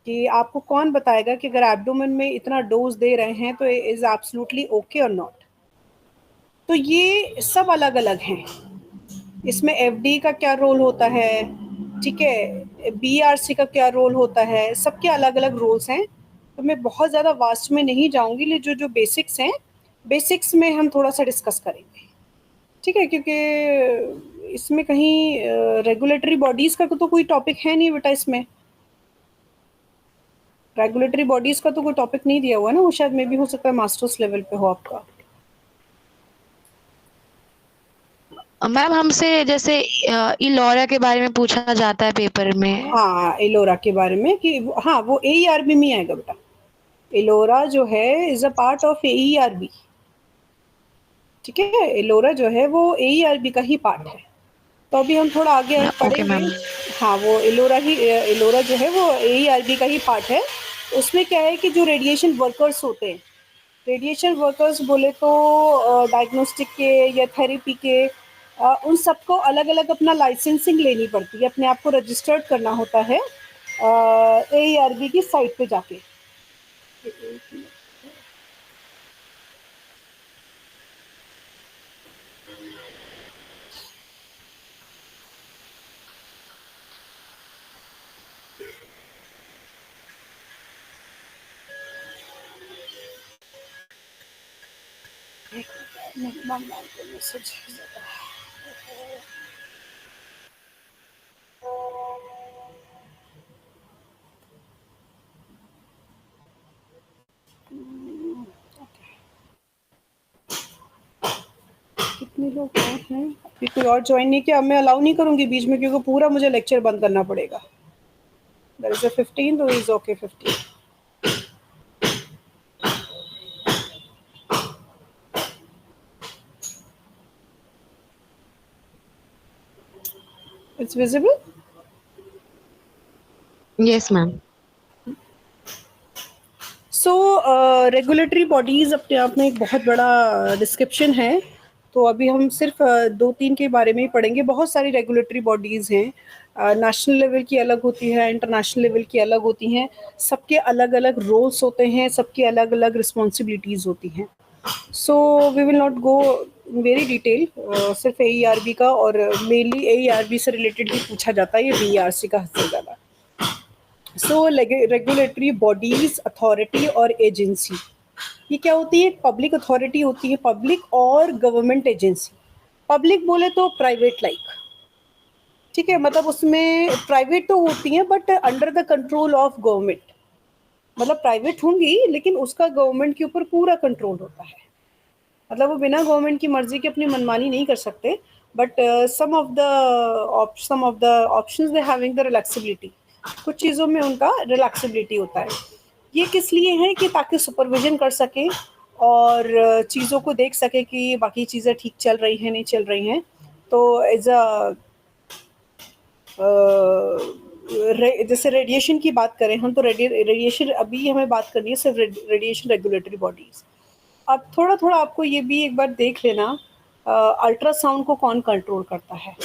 कि आपको कौन बताएगा कि अगर एब्डोमेन में इतना डोज दे रहे हैं तो इज एब्सोल्युटली ओके और नॉट। तो ये सब अलग अलग हैं। इसमें एफडी का क्या रोल होता है, ठीक है, बीआरसी का क्या रोल होता है, सबके अलग अलग रोल्स हैं। तो मैं बहुत ज़्यादा वास्ट में नहीं जाऊंगी, लेकिन जो जो बेसिक्स हैं, बेसिक्स में हम थोड़ा सा डिस्कस करेंगे, ठीक है, क्योंकि इसमें कहीं रेगुलेटरी बॉडीज़ का तो कोई टॉपिक है नहीं बेटा। इसमें रेगुलेटरी बॉडीज़ का तो कोई टॉपिक नहीं दिया हुआ है ना, वो शायद मे भी हो सकता है मास्टर्स लेवल पे हो आपका। मैम हमसे जैसे इलोरा के बारे में पूछा जाता है पेपर में। हाँ, एलोरा के बारे में कि हाँ वो AERB में आएगा बेटा। एलोरा जो है is a part of AERB, ठीक है। एलोरा जो है वो AERB का ही पार्ट है। तो अभी हम थोड़ा आगे ओके पढ़ेंगे। मैम। हाँ, वो एलोरा जो है वो AERB का ही पार्ट है। उसमें क्या है कि जो रेडिएशन वर्कर्स होते हैं, रेडिएशन वर्कर्स बोले तो डायग्नोस्टिक के या थेरेपी के, उन सबको अलग अलग अपना लाइसेंसिंग लेनी पड़ती है, अपने आप को रजिस्टर्ड करना होता है AERB की साइट पे जाके। मैसेज कितने लोग और हैं, अभी कोई और ज्वाइन नहीं किया। अब मैं अलाउ नहीं करूंगी बीच में, क्योंकि पूरा मुझे लेक्चर बंद करना पड़ेगा। देयर इज अ 15, तो is okay 15। It's visible. Yes ma'am. So regulatory bodies अपने आप में एक बहुत बड़ा डिस्क्रिप्शन है। तो अभी हम सिर्फ दो तीन के बारे में ही पढ़ेंगे। बहुत सारी रेगुलेटरी बॉडीज़ हैं, नेशनल लेवल की अलग होती है, इंटरनेशनल लेवल की अलग होती हैं। सबके अलग अलग रोल्स होते हैं, सबकी अलग अलग रिस्पॉन्सिबिलिटीज़ होती हैं। So we will not go very detail, सिर्फ AERB का, और मेनली AERB से रिलेटेड भी पूछा जाता है, ये BRC का हद से ज़्यादा। सो रेगुलेटरी बॉडीज, अथॉरिटी और एजेंसी, ये क्या होती है? पब्लिक अथॉरिटी होती है, पब्लिक और गवर्नमेंट एजेंसी। पब्लिक बोले तो प्राइवेट लाइक, ठीक है, मतलब उसमें प्राइवेट तो होती हैं but under the control of government. मतलब प्राइवेट होंगी लेकिन उसका गवर्नमेंट के ऊपर पूरा कंट्रोल होता है। मतलब वो बिना गवर्नमेंट की मर्जी के अपनी मनमानी नहीं कर सकते। But some of the options they having the relaxability, कुछ चीज़ों में उनका रिलैक्सिबिलिटी होता है। ये किस लिए है कि ताकि सुपरविजन कर सके और चीज़ों को देख सके कि बाकी चीज़ें ठीक चल रही हैं नहीं चल रही हैं। तो एज अ जैसे रेडिएशन की बात करें हम, तो रेडिएशन अभी हमें बात करनी है सिर्फ रेडिएशन रेगुलेटरी बॉडीज़। अब थोड़ा थोड़ा आपको ये भी एक बार देख लेना, अल्ट्रासाउंड को कौन कंट्रोल करता है?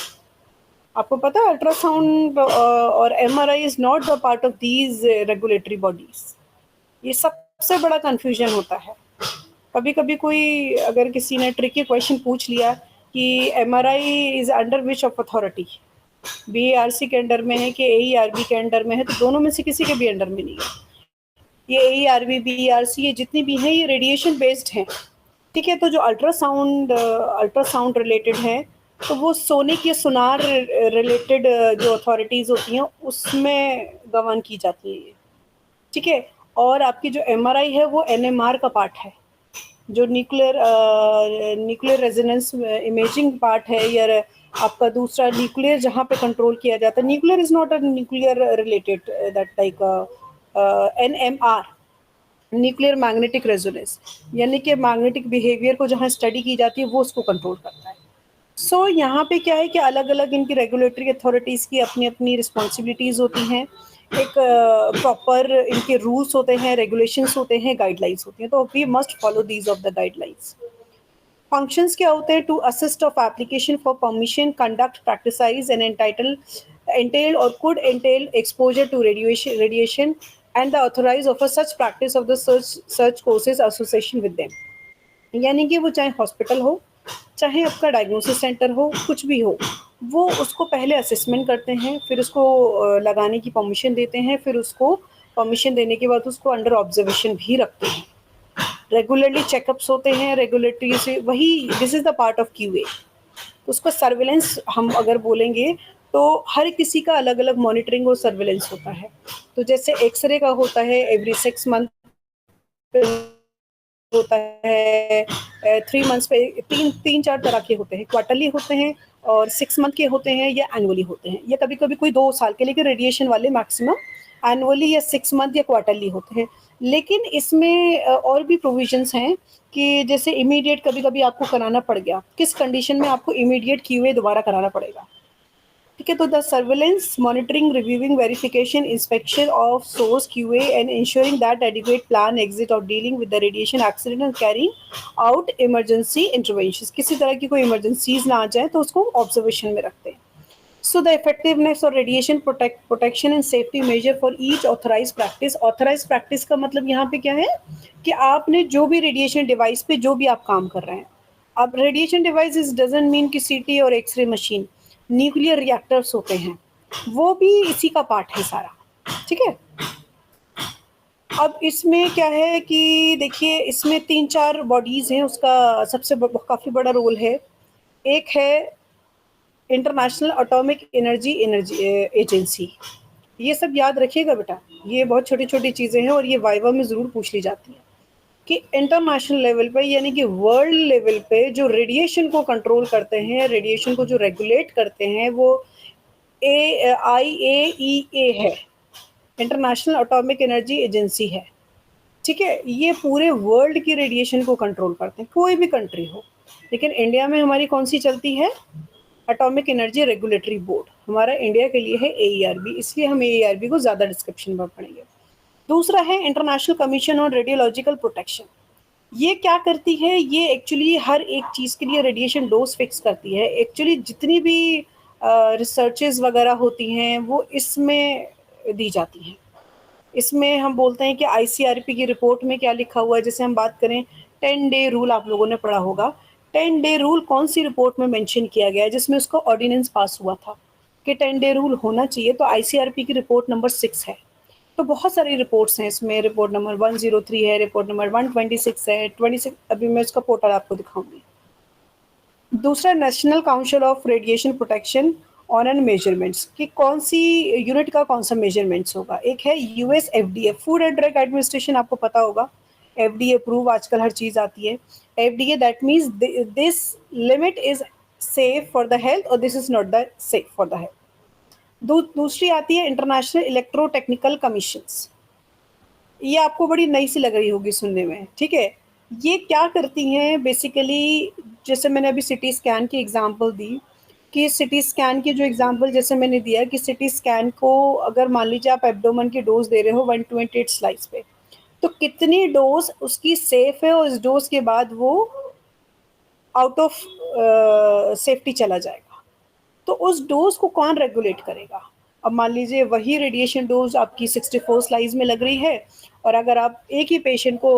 आपको पता है अल्ट्रासाउंड और MRI is not the part of these regulatory bodies. ये सबसे बड़ा कंफ्यूजन होता है। कभी कभी कोई अगर किसी ने ट्रिकी क्वेश्चन पूछ लिया कि MRI is under which of authority, BARC के अंडर में है कि AERB के अंडर में है, तो दोनों में से किसी के भी अंडर में नहीं है। ये AERB, BARC, ये जितनी भी हैं ये रेडिएशन बेस्ड हैं, ठीक है। तो जो अल्ट्रासाउंड रिलेटेड है, तो वो सोनिक या सोनार रिलेटेड जो अथॉरिटीज़ होती हैं उसमें गवर्न की जाती है ये, ठीक है। और आपकी जो MRI है वो NMR का पार्ट है, जो न्यूक्लियर रेजोनेंस इमेजिंग पार्ट है, या आपका दूसरा न्यूक्लियर जहाँ पे कंट्रोल किया जाता है। Nuclear is not a nuclear related, that like NMR, nuclear magnetic resonance, यानी कि मैग्नेटिक बिहेवियर को जहाँ स्टडी की जाती है वो उसको कंट्रोल करता है। सो यहाँ पे क्या है कि अलग अलग इनकी रेगुलेटरी अथॉरिटीज़ की अपनी अपनी रिस्पॉन्सिबिलिटीज़ होती हैं। एक प्रॉपर इनके रूल्स होते हैं, रेगुलेशंस होते हैं, गाइडलाइंस होती हैं, तो we must follow these of the guidelines. Functions क्या होते हैं? To assist of application for permission, conduct, practise and entitle entail or could entail exposure to radiation and the authorized offer such practice of the such courses association with them. यानी कि वो चाहे hospital हो, चाहे आपका diagnosis centre हो, कुछ भी हो, वो उसको पहले असेसमेंट करते हैं, फिर उसको लगाने की परमिशन देते हैं, फिर उसको परमिशन देने के बाद उसको अंडर ऑब्जर्वेशन भी रखते हैं। रेगुलरली चेकअप्स होते हैं, रेगुलेटरी से वही this is the part of QA. उसका सर्विलेंस हम अगर बोलेंगे तो हर किसी का अलग-अलग मॉनिटरिंग और सर्विलेंस होता है। तो जैसे एक्स-रे का होता है एवरी 6 मंथ पे होता है, 3 मंथ्स पे 3-4 तरह के होते हैं, क्वार्टरली होते हैं और 6 मंथ के होते हैं या एनुअली होते हैं, या कभी-कभी कोई 2 साल के, लेकिन रेडिएशन वाले मैक्सिमम एनुअली या 6 मंथ या क्वार्टरली होते हैं। लेकिन इसमें और भी प्रोविजंस हैं कि जैसे इमीडिएट कभी-कभी आपको कराना पड़ गया, किस कंडीशन में आपको इमीडिएट क्यूए दोबारा कराना पड़ेगा। ठीक है, तो the surveillance, monitoring, reviewing, verification, inspection of source QA and ensuring that adequate plan exit और dealing with the radiation accident and carrying out emergency intervention. किसी तरह की कोई इमरजेंसीज ना आ जाए तो उसको ऑब्जर्वेशन में रखते हैं। So the effectiveness और radiation protection and safety measure for each authorized practice. Authorized practice का मतलब यहाँ पे क्या है कि आपने जो भी रेडिएशन डिवाइस पे जो भी आप काम कर रहे हैं, अब रेडिएशन डिवाइस डजंट मीन कि सीटी और एक्सरे मशीन, न्यूक्लियर रिएक्टर्स होते हैं, वो भी इसी का पार्ट है सारा। ठीक है, अब इसमें क्या है कि देखिए इसमें 3-4 बॉडीज हैं, उसका सबसे काफ़ी बड़ा रोल है। एक है इंटरनेशनल एटॉमिक एनर्जी एजेंसी। ये सब याद रखिएगा बेटा, ये बहुत छोटी-छोटी चीज़ें हैं और ये वाइवा में ज़रूर पूछ ली जाती हैं कि इंटरनेशनल लेवल पे यानी कि वर्ल्ड लेवल पे जो रेडिएशन को कंट्रोल करते हैं, रेडिएशन को जो रेगुलेट करते हैं, वो IAEA है, इंटरनेशनल एटॉमिक एनर्जी एजेंसी है। ठीक है, ये पूरे वर्ल्ड की रेडिएशन को कंट्रोल करते हैं, कोई भी कंट्री हो। लेकिन इंडिया में हमारी कौन सी चलती है? एटॉमिक एनर्जी रेगुलेटरी बोर्ड हमारा इंडिया के लिए है AERB, इसलिए हम AERB को ज़्यादा डिस्क्रिप्शन में पढ़ेंगे। दूसरा है international commission on radiological protection. ये क्या करती है? ये एक्चुअली हर एक चीज़ के लिए रेडिएशन डोज फिक्स करती है। एक्चुअली जितनी भी रिसर्चेज़ वगैरह होती हैं वो इसमें दी जाती हैं। इसमें हम बोलते हैं कि ICRP की रिपोर्ट में क्या लिखा हुआ है, जैसे हम बात करें 10 डे रूल, आप लोगों ने पढ़ा होगा। 10 डे रूल कौन सी रिपोर्ट में मेंशन किया गया है जिसमें उसका ऑर्डिनेंस पास हुआ था कि 10 डे रूल होना चाहिए, तो ICRP की रिपोर्ट नंबर 6 है। तो बहुत सारी रिपोर्ट्स हैं इसमें, रिपोर्ट नंबर 103 है, रिपोर्ट नंबर 126 है, 26 अभी मैं इसका पोर्टल आपको दिखाऊंगी। दूसरा national council of radiation protection on and measurements कि कौन सी यूनिट का कौन सा मेजरमेंट्स होगा। एक है US FDA, food and drug administration, आपको पता होगा FDA अप्रूव आजकल हर चीज़ आती है। FDA that means this limit is safe for the health और this is not the safe for the health. दूसरी आती है इंटरनेशनल इलेक्ट्रोटेक्निकल कमीशंस, ये आपको बड़ी नई सी लग रही होगी सुनने में। ठीक है, ये क्या करती हैं बेसिकली, जैसे मैंने अभी सिटी स्कैन की एग्जांपल दी कि सिटी स्कैन की जो एग्जांपल जैसे मैंने दिया कि सिटी स्कैन को अगर मान लीजिए आप एब्डोमेन की डोज दे रहे हो 128 स्लाइस पे, तो कितनी डोज उसकी सेफ है और इस डोज के बाद वो आउट ऑफ सेफ्टी चला जाएगा, तो उस डोज को कौन रेगुलेट करेगा? अब मान लीजिए वही रेडिएशन डोज आपकी 64 स्लाइस में लग रही है और अगर आप एक ही पेशेंट को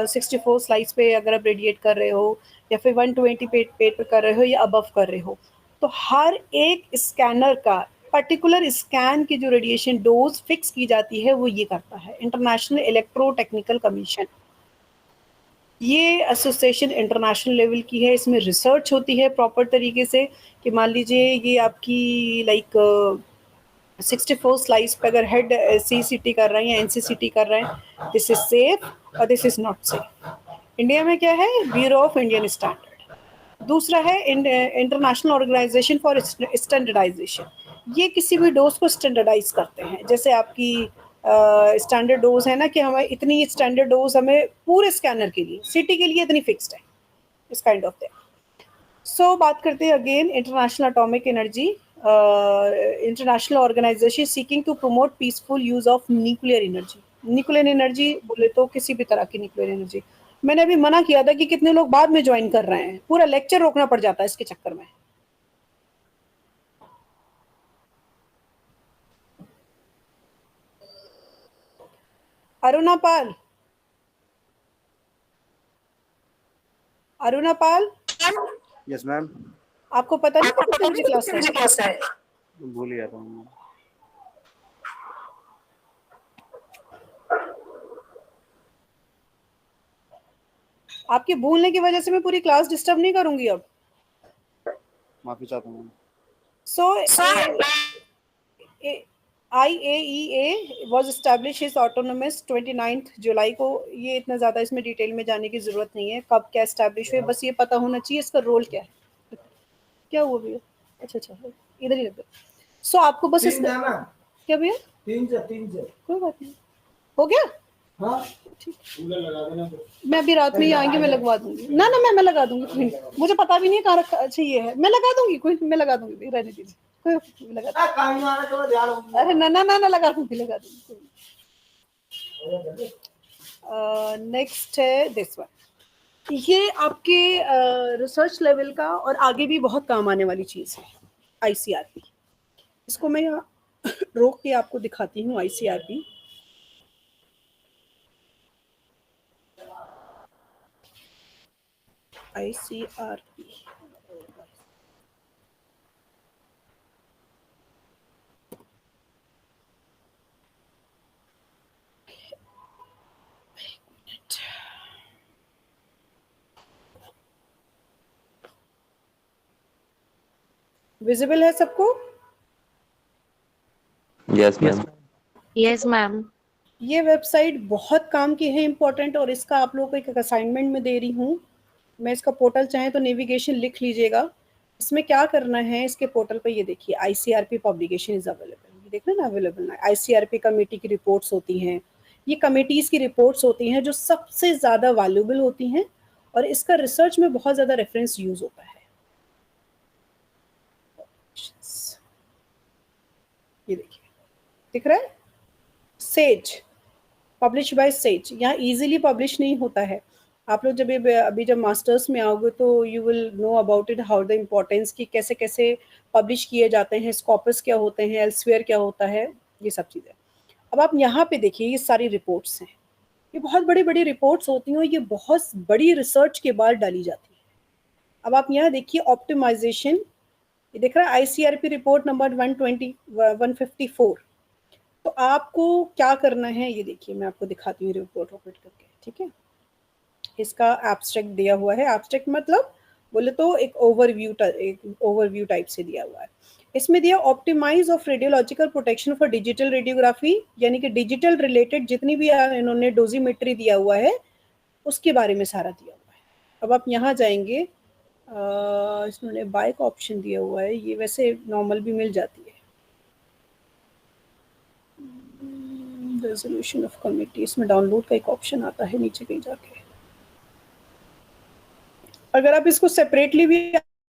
64 स्लाइस पे अगर आप रेडिएट कर रहे हो या फिर 120 पेट पे कर रहे हो या अबव कर रहे हो, तो हर एक स्कैनर का पर्टिकुलर स्कैन की जो रेडिएशन डोज फिक्स की जाती है वो ये करता है इंटरनेशनल इलेक्ट्रोटेक्निकल कमीशन। ये एसोसिएशन इंटरनेशनल लेवल की है, इसमें रिसर्च होती है प्रॉपर तरीके से कि मान लीजिए ये आपकी लाइक 64 स्लाइस पे अगर हेड CCT कर रहे हैं या NCCT कर रहे हैं, दिस इज सेफ और this is not safe. India में क्या है? Bureau of Indian standard. दूसरा है इंटरनेशनल ऑर्गेनाइजेशन फॉर स्टैंडर्डाइजेशन, ये किसी भी डोज को स्टैंडर्डाइज करते हैं। जैसे आपकी स्टैंडर्ड डोज है ना कि हमें इतनी स्टैंडर्ड डोज हमें पूरे स्कैनर के लिए, सिटी के लिए इतनी फिक्स्ड है, इस काइंड ऑफ थिंग। सो बात करते हैं again international atomic energy, international organisation seeking to promote peaceful use of nuclear energy. Nuclear energy बोले तो किसी भी तरह की न्यूक्लियर एनर्जी। मैंने अभी मना किया था कि कितने लोग बाद में ज्वाइन कर रहे हैं, पूरा लेक्चर रोकना पड़ जाता है इसके चक्कर में। अरुणा पाल, अरुणा पाल, यस मैम। आपको पता नहीं था कितने बजे क्लास है? भूल गया था मैं। आपके भूलने की वजह से मैं पूरी क्लास डिस्टर्ब नहीं करूंगी अब। माफी चाहता हूँ। So IAEA was established is autonomous 29th जुलाई को। ये इतना ज़्यादा इसमें डिटेल में जाने की ज़रूरत नहीं है, कब क्या एस्टैब्लिश हुए, बस ये पता होना चाहिए इसका रोल क्या है। क्या हुआ भैया? अच्छा अच्छा, इधर ही रख दो। सो आपको बस इसका क्या भैया? 3 से कोई बात नहीं, हो गया। हाँ ठीक, लगा देना। मैं अभी रात में ही आएंगे, मैं लगवा दूंगी ना ना, मैं लगा दूंगी। मुझे पता भी नहीं है कहाँ रखा। अच्छा ये है, मैं लगा दूंगी, कोई मैं लगा दूंगी, रहने दीजिए, कोई लगा। अरे ना ना ना ना, लगा दूंगी लगा दूंगी। नेक्स्ट है दिस वन। ये आपके रिसर्च लेवल का और आगे भी बहुत काम आने वाली चीज़ है, आईसीआरपी। इसको मैं यहाँ रोक के आपको दिखाती हूँ। आईसीआरपी आईसीआरपी विजिबल है सबको? Yes ma'am. Yes ma'am. ये वेबसाइट बहुत काम की है, इम्पोर्टेंट, और इसका आप लोगों को एक असाइनमेंट में दे रही हूँ मैं। इसका पोर्टल चाहे तो नेविगेशन लिख लीजिएगा। इसमें क्या करना है, इसके पोर्टल पे ये देखिए, आईसीआरपी पब्लिकेशन इज अवेलेबल, ये देखना ना, अवेलेबल ना। आईसीआरपी कमेटी की रिपोर्ट्स होती हैं, ये कमेटीज़ की रिपोर्ट्स होती हैं जो सबसे ज़्यादा वैल्यूबल होती हैं, और इसका रिसर्च में बहुत ज़्यादा रेफरेंस यूज़ होता है। ये देखिए, दिख रहा है, सेज, पब्लिश बाय सेज। यहाँ इजीली पब्लिश नहीं होता है। आप लोग जब अभी जब मास्टर्स में आओगे तो you will know about it, how the importance की कैसे कैसे पब्लिश किए जाते हैं, स्कॉपस क्या होते हैं, एल्सवेयर क्या होता है, ये सब चीज़ें। अब आप यहाँ पे देखिए, ये सारी रिपोर्ट्स हैं, ये बहुत बड़ी बड़ी रिपोर्ट्स होती हैं, ये बहुत बड़ी रिसर्च के बाद डाली जाती है। अब आप यहाँ देखिए, ऑप्टिमाइजेशन, ये दिख रहा है आईसीआरपी रिपोर्ट नंबर 154। तो आपको क्या करना है, ये देखिए मैं आपको दिखाती हूँ रिपोर्ट ओपन करके, ठीक है। इसका एब्स्ट्रैक्ट दिया हुआ है, एब्स्ट्रैक्ट मतलब बोले तो एक ओवरव्यू टाइप से दिया हुआ है। इसमें दिया optimise of radiological protection for digital radiography, यानी कि डिजिटल रिलेटेड जितनी भी इन्होंने डोजीमेट्री दिया हुआ है उसके बारे में सारा दिया हुआ है। अब आप यहाँ जाएंगे, इसमें बाय का ऑप्शन दिया हुआ है, ये वैसे नॉर्मल भी मिल जाती है। रेजोल्यूशन ऑफ कमिटी, इसमें डाउनलोड का एक ऑप्शन आता है नीचे कहीं जाके। अगर आप इसको सेपरेटली भी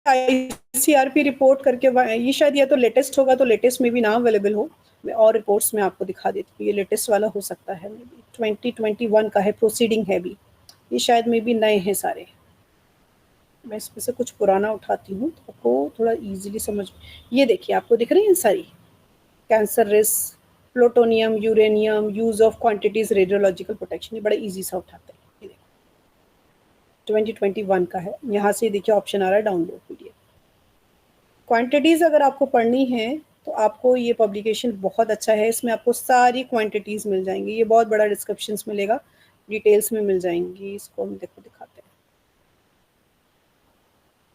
आईसीआरपी रिपोर्ट करके, ये शायद या तो लेटेस्ट होगा, तो लेटेस्ट में भी ना अवेलेबल हो, मैं और रिपोर्ट्स में आपको दिखा देती हूँ। ये लेटेस्ट वाला हो सकता है, मे बी 2021 का है, प्रोसीडिंग है भी, ये शायद मे बी नए हैं सारे। मैं इसमें से कुछ पुराना उठाती हूँ तो आपको थोड़ा इजीली समझ। ये देखिए, आपको दिख रही है सारी, cancer risk, plutonium, uranium, use of quantities, radiological protection, ये बड़ा इजी सा उठाते हैं। ये देखो 2021 का है, यहाँ से देखिए ऑप्शन आ रहा है डाउनलोड पीडीएफ। क्वांटिटीज अगर आपको पढ़नी है तो आपको ये पब्लिकेशन बहुत अच्छा है, इसमें आपको सारी क्वांटिटीज मिल जाएंगी, ये बहुत बड़ा डिस्क्रिप्शन मिलेगा, डिटेल्स में मिल जाएंगी। इसको हम देखो दिखाते हैं।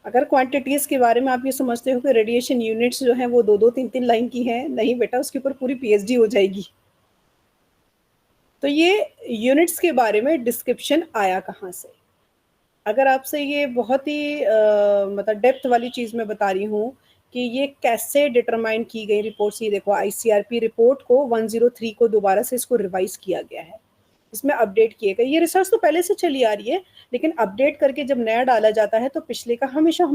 अगर क्वांटिटीज के बारे में आप ये समझते हो कि रेडिएशन यूनिट्स जो हैं वो 2-2, 3-3 लाइन की हैं, नहीं बेटा, उसके ऊपर पूरी पीएचडी हो जाएगी। तो ये यूनिट्स के बारे में डिस्क्रिप्शन आया कहाँ से। अगर आपसे ये बहुत ही मतलब डेप्थ वाली चीज़ मैं बता रही हूँ कि ये कैसे डिटरमाइन की गई रिपोर्ट्स, ये देखो आईसीआरपी रिपोर्ट को 103 को दोबारा से इसको रिवाइज किया गया है, इसमें अपडेट किए गए। ये रिसर्च तो पहले से चली आ रही है, लेकिन अपडेट करके जब नया डाला जाता है तो पिछले का हमेशा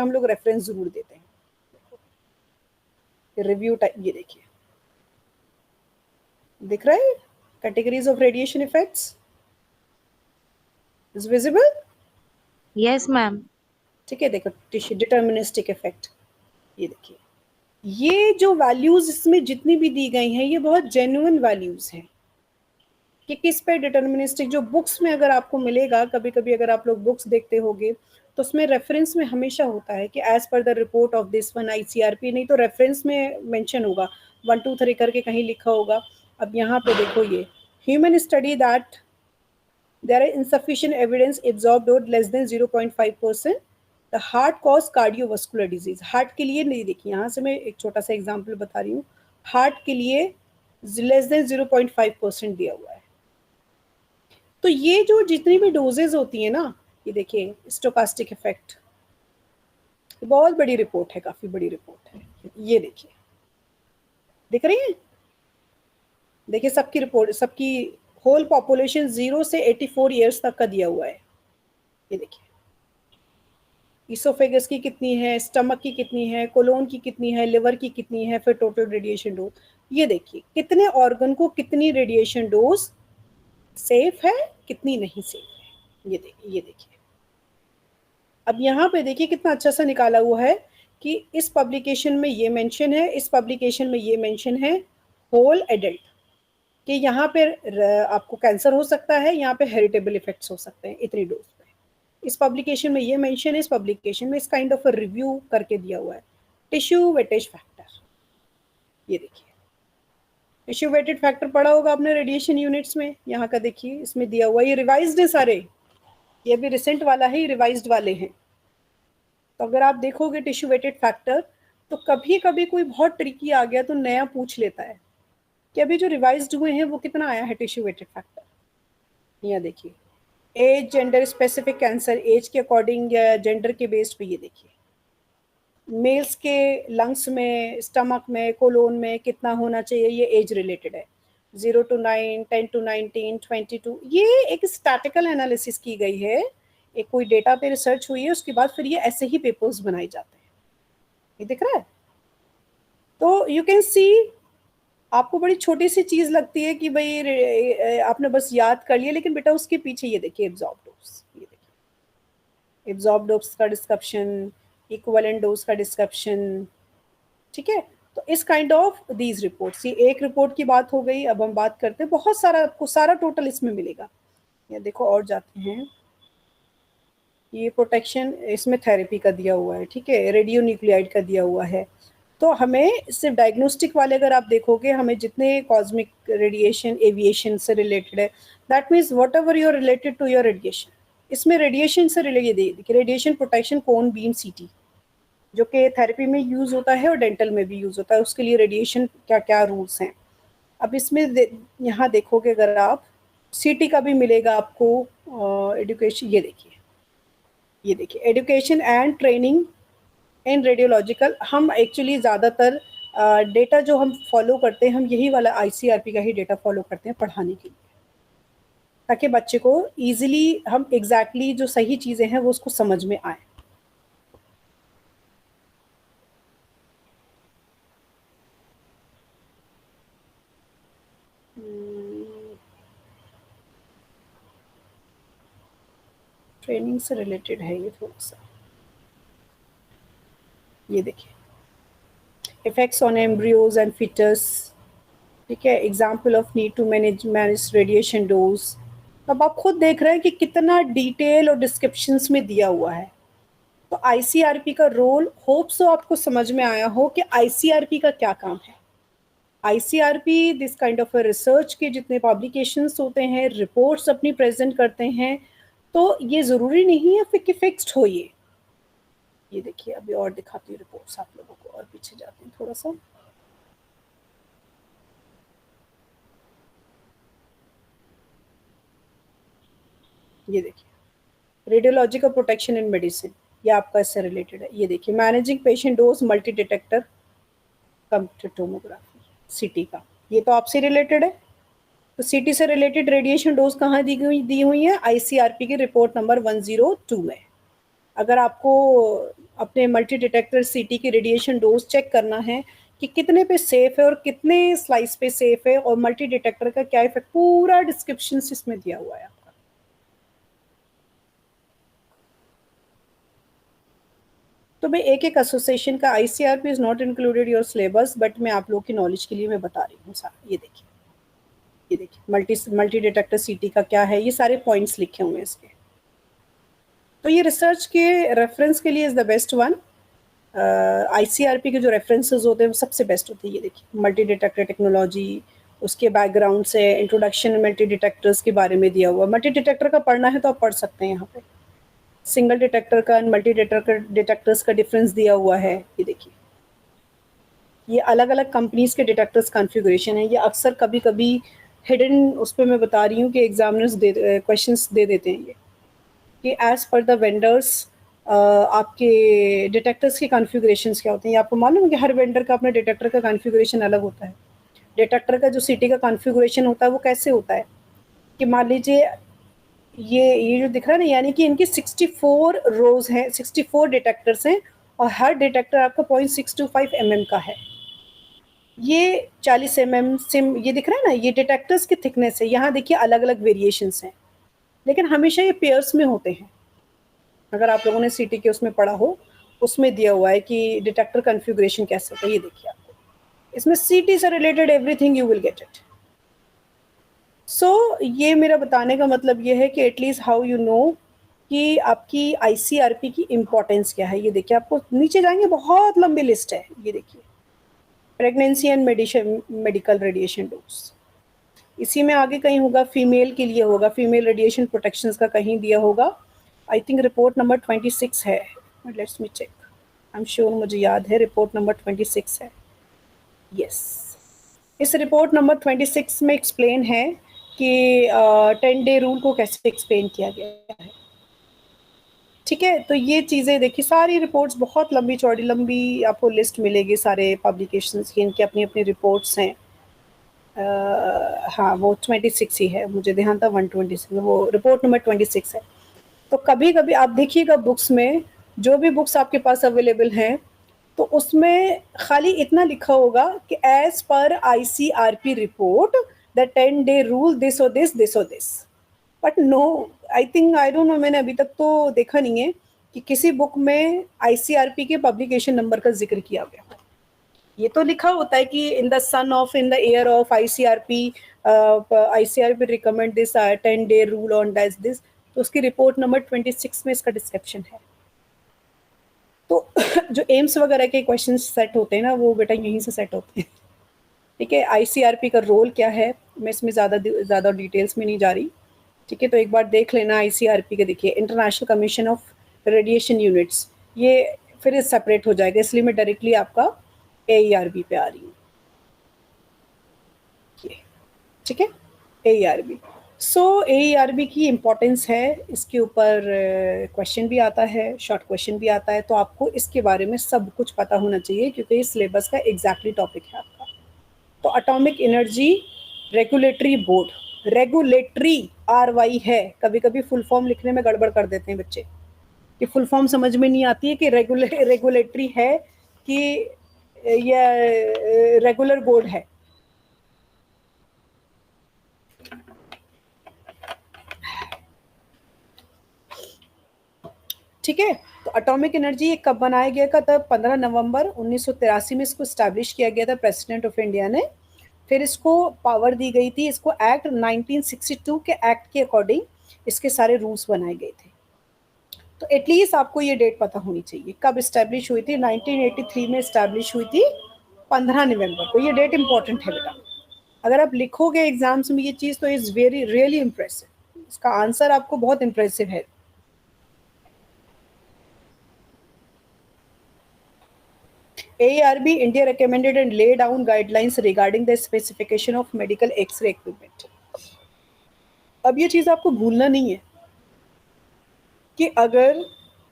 हम लोग रेफरेंस जरूर देते हैं। रिव्यू टाइप, ये देखिए दिख रहा है, categories of radiation effects is visible. Yes ma'am. ठीक है, देखो डिटर्मिनिस्टिक इफेक्ट, ये देखिए, ये जो वैल्यूज इसमें जितनी भी दी गई हैं ये बहुत जेन्युइन वैल्यूज हैं। कि किस पे डिटर्मिनिस्टिक, जो बुक्स में अगर आपको मिलेगा, कभी कभी अगर आप लोग बुक्स देखते होगे तो उसमें रेफरेंस में हमेशा होता है कि as per the report of this one ICRP, नहीं तो रेफरेंस में मेंशन होगा 1 2 3 करके कहीं लिखा होगा। अब यहाँ पे देखो, ये human study that there are insufficient evidence absorbed or less than 0.5%, the heart cause cardiovascular disease। Heart के लिए नहीं, देखिए यहाँ से मैं एक छोटा सा एग्जांपल बता रही हूँ, हार्ट के लिए लेस देन 0.5% दिया हुआ है। तो ये जो जितनी भी डोजेज होती है ना, ये देखिए स्टोकास्टिक इफेक्ट, बहुत बड़ी रिपोर्ट है, काफी बड़ी रिपोर्ट है, ये देखिए, दिख रही है, देखिए सबकी रिपोर्ट, सबकी होल पॉपुलेशन 0 से 84 ईयर्स तक का दिया हुआ है। ये देखिए इसोफेगस की कितनी है, स्टमक की कितनी है, कोलोन की कितनी है, लिवर की कितनी है, फिर टोटल रेडिएशन डोज। ये देखिए कितने ऑर्गन को कितनी रेडिएशन डोज सेफ है, कितनी नहीं सेफ है। ये देखिए, ये देखिए, अब यहाँ पे देखिए कितना अच्छा सा निकाला हुआ है कि इस पब्लिकेशन में ये मेंशन है, इस पब्लिकेशन में ये मेंशन है, होल एडल्ट, कि यहाँ पे आपको कैंसर हो सकता है, यहाँ पे हेरिटेबल इफेक्ट्स हो सकते हैं इतनी डोज पे। इस पब्लिकेशन में ये मेंशन है, इस पब्लिकेशन में इस काइंड ऑफ रिव्यू करके दिया हुआ है। टिश्यू वेटेज फैक्टर, ये देखिए टिश्यू वेटेड फैक्टर पढ़ा होगा आपने रेडिएशन यूनिट्स में, यहाँ का देखिए इसमें दिया हुआ, ये रिवाइज्ड है सारे, ये भी रिसेंट वाला है, रिवाइज्ड वाले हैं। तो अगर आप देखोगे टिश्यू वेटेड फैक्टर, तो कभी कभी कोई बहुत ट्रिकी आ गया तो नया पूछ लेता है कि अभी जो रिवाइज्ड हुए हैं वो कितना आया है टिश्यू वेटेड फैक्टर। यहाँ देखिए age, gender specific cancer, age के अकॉर्डिंग या जेंडर के बेस्ड पे, ये देखिए मेल्स के लंग्स में, स्टमक में, कोलोन में कितना होना चाहिए, ये एज रिलेटेड है, 0 to 9, 10 to 19, 22। ये एक स्टैटिकल एनालिसिस की गई है, एक कोई डेटा पे रिसर्च हुई है, उसके बाद फिर ये ऐसे ही पेपर्स बनाए जाते हैं। ये दिख रहा है, तो यू कैन सी, आपको बड़ी छोटी सी चीज लगती है कि भाई आपने बस याद कर लिया, लेकिन बेटा उसके पीछे ये देखिए एब्जॉर्ब डोज, ये देखिए एब्जॉर्ब डोज का डिस्क्रिप्शन, इक्विवेलेंट डोज का डिस्क्रिप्शन, ठीक है। तो इस काइंड ऑफ दीज रिपोर्ट्स, ये एक रिपोर्ट की बात हो गई। अब हम बात करते हैं, बहुत सारा आपको सारा टोटल इसमें मिलेगा। ये देखो और जाते हैं, ये प्रोटेक्शन इसमें थेरेपी का दिया हुआ है, ठीक है, रेडियो न्यूक्लियाइड का दिया हुआ है। तो हमें सिर्फ डायग्नोस्टिक वाले अगर आप देखोगे, हमें जितने कॉस्मिक रेडिएशन एविएशन से रिलेटेड है, that means whatever your related to your radiation, इसमें रेडिएशन से रिलेटेड देखिए, radiation protection cone beam CT, जो कि थेरेपी में यूज़ होता है और डेंटल में भी यूज़ होता है, उसके लिए रेडिएशन क्या क्या रूल्स हैं। अब इसमें यहाँ देखोगे अगर आप, सीटी का भी मिलेगा आपको, एजुकेशन, ये देखिए education and training in radiological. हम एक्चुअली ज़्यादातर डेटा जो हम फॉलो करते हैं, हम यही वाला आईसीआरपी का ही डेटा फॉलो करते हैं पढ़ाने के लिए, ताकि बच्चे को ईजिली हम एग्जैक्टली जो सही चीज़ें हैं वो उसको समझ में आए। ट्रेनिंग से रिलेटेड है ये थोड़ा सा, ये देखिए effects on embryos and foetus, ठीक है, example of need to manage radiation dose. अब आप खुद देख रहे हैं कि कितना डिटेल और डिस्क्रिप्शंस में दिया हुआ है। तो आईसीआरपी का रोल, होप सो आपको समझ में आया हो कि आईसीआरपी का क्या काम है। आईसीआरपी दिस काइंड ऑफ रिसर्च के जितने पब्लिकेशंस होते हैं, रिपोर्ट्स अपनी प्रेजेंट करते हैं, तो ये ज़रूरी नहीं है कि फिक्स्ड हो ये देखिए अभी और दिखाती हूँ रिपोर्ट्स आप लोगों को, और पीछे जाते हैं थोड़ा सा। ये देखिए रेडियोलॉजिकल प्रोटेक्शन इन मेडिसिन, ये आपका इससे रिलेटेड है। ये देखिए managing patient dose multi detector computer tomography, सीटी का, ये तो आपसे रिलेटेड है। तो सीटी से रिलेटेड रेडिएशन डोज कहाँ दी हुई है, आईसीआरपी की रिपोर्ट नंबर 102 में। अगर आपको अपने मल्टी डिटेक्टर सीटी की रेडिएशन डोज चेक करना है कि कितने पे सेफ है और कितने स्लाइस पे सेफ है और मल्टी डिटेक्टर का क्या इफेक्ट, पूरा डिस्क्रिप्शन इसमें दिया हुआ है आपका। तो भाई एक एक एसोसिएशन का, ICRP is not included your syllabus, but मैं आप लोग की नॉलेज के लिए मैं बता रही हूँ सारा। ये देखिए ये देखिए मल्टी डिटेक्टर सीटी का क्या है, ये सारे पॉइंट्स लिखे हुए हैं इसके। तो ये रिसर्च के रेफरेंस के लिए इज़ द बेस्ट वन। आईसीआरपी के जो रेफरेंसेस होते हैं वो सबसे बेस्ट होते हैं। ये देखिए मल्टी डिटेक्टर टेक्नोलॉजी, उसके बैकग्राउंड से इंट्रोडक्शन मल्टी डिटेक्टर्स के बारे में दिया हुआ। मल्टी डिटेक्टर का पढ़ना है तो आप पढ़ सकते हैं यहाँ पे। सिंगल डिटेक्टर का मल्टी डिटेक्टर्स का डिफरेंस दिया हुआ है। ये देखिए ये अलग अलग कंपनीज के डिटेक्टर्स कॉन्फ़िगरेशन है। ये अक्सर कभी कभी हिडन उस पर मैं बता रही हूँ कि एग्जामिनर्स क्वेश्चंस दे देते हैं ये कि एज पर द वेंडर्स आपके डिटेक्टर्स के कॉन्फ़िगरेशंस क्या होते हैं। ये आपको मालूम है कि हर वेंडर का अपना डिटेक्टर का कॉन्फ़िगरेशन अलग होता है। डिटेक्टर का जो सीटी का कॉन्फ़िगरेशन होता है वो कैसे होता है कि मान लीजिए ये जो दिख रहा है ना, यानी कि इनकी 64 रोज हैं, 64 डिटेक्टर्स हैं और हर डिटेक्टर आपका 0.625 mm का है। ये 40 mm सिम ये दिख रहा है ना, ये डिटेक्टर्स की थिकनेस है। यहाँ देखिए अलग अलग वेरिएशंस हैं, लेकिन हमेशा ये पेयर्स में होते हैं। अगर आप लोगों ने सीटी के उसमें पढ़ा हो, उसमें दिया हुआ है कि डिटेक्टर कॉन्फ़िगरेशन कैसे होता है। ये देखिए आपको इसमें सीटी से related everything you will get it. So ये मेरा बताने का मतलब ये है कि एटलीस्ट हाउ यू नो कि आपकी आईसीआरपी की इम्पोर्टेंस क्या है। ये देखिए आपको नीचे जाएंगे बहुत लंबी लिस्ट है। ये देखिए pregnancy and medical radiation dose, इसी में आगे कहीं होगा फीमेल के लिए होगा, फीमेल रेडिएशन प्रोटेक्शन का कहीं दिया होगा। आई थिंक रिपोर्ट नंबर 26 है, let's me check, I am sure मुझे याद है रिपोर्ट नंबर 26 है। यस, इस रिपोर्ट नंबर 26 में एक्सप्लेन है कि 10 डे रूल को कैसे एक्सप्लेन किया गया है। ठीक है, तो ये चीज़ें देखिए, सारी रिपोर्ट्स बहुत लंबी चौड़ी लंबी आपको लिस्ट मिलेगी सारे पब्लिकेशंस की, इनकी अपनी अपनी रिपोर्ट्स हैं। हाँ वो 26 ही है, मुझे ध्यान था 126, वो रिपोर्ट नंबर 26 है। तो कभी कभी आप देखिएगा बुक्स में, जो भी बुक्स आपके पास अवेलेबल हैं, तो उसमें खाली इतना लिखा होगा कि as per ICRP report the 10 day rule this और this. But no, I think I don't know, मैंने अभी तक तो देखा नहीं है कि किसी बुक में आईसीआरपी के पब्लिकेशन नंबर का जिक्र किया गया। ये तो लिखा होता है कि in the air of ICRP recommend this 10 day rule on this, तो उसकी रिपोर्ट नंबर 26 में इसका डिस्क्रिप्शन है। तो जो एम्स वगैरह के क्वेश्चन सेट होते हैं ना, वो बेटा यहीं से सेट होते हैं। ठीक है, आईसीआरपी का रोल क्या है, मैं इसमें ज़्यादा डिटेल्स में नहीं जा रही। ठीक है, तो एक बार देख लेना आईसीआरपी के। देखिए international commission of radiation units, ये फिर सेपरेट हो जाएगा, इसलिए मैं डायरेक्टली आपका एईआरबी पे आ रही हूँ। ठीक है, एईआरबी। सो एईआरबी की इम्पोर्टेंस है, इसके ऊपर क्वेश्चन भी आता है, शॉर्ट क्वेश्चन भी आता है, तो आपको इसके बारे में सब कुछ पता होना चाहिए क्योंकि इस सिलेबस का एग्जैक्टली टॉपिक है आपका। तो atomic energy regulatory board, regulatory RY है, कभी कभी फुल फॉर्म लिखने में गड़बड़ कर देते हैं बच्चे कि फुल फॉर्म समझ में नहीं आती है कि रेगुलेटरी है कि यह रेगुलर बोर्ड है। ठीक है, तो एटॉमिक एनर्जी कब बनाया गया था? तब 15 नवंबर 1983 में इसको स्टैब्लिश किया गया था प्रेसिडेंट ऑफ इंडिया ने। फिर इसको पावर दी गई थी, इसको एक्ट 1962 के एक्ट के अकॉर्डिंग इसके सारे रूल्स बनाए गए थे। तो एटलीस्ट आपको ये डेट पता होनी चाहिए कब इस्टेब्लिश हुई थी। 1983 में इस्टेब्लिश हुई थी 15 नवंबर को। ये डेट इंपॉर्टेंट है बेटा, अगर आप लिखोगे एग्जाम्स में ये चीज़ तो इज़ वेरी रियली इम्प्रेसिव, इसका आंसर आपको बहुत इम्प्रेसिव है। ARB India recommended and laid down guidelines regarding the specification of medical X-ray equipment. अब ये चीज़ आपको भूलना नहीं है कि अगर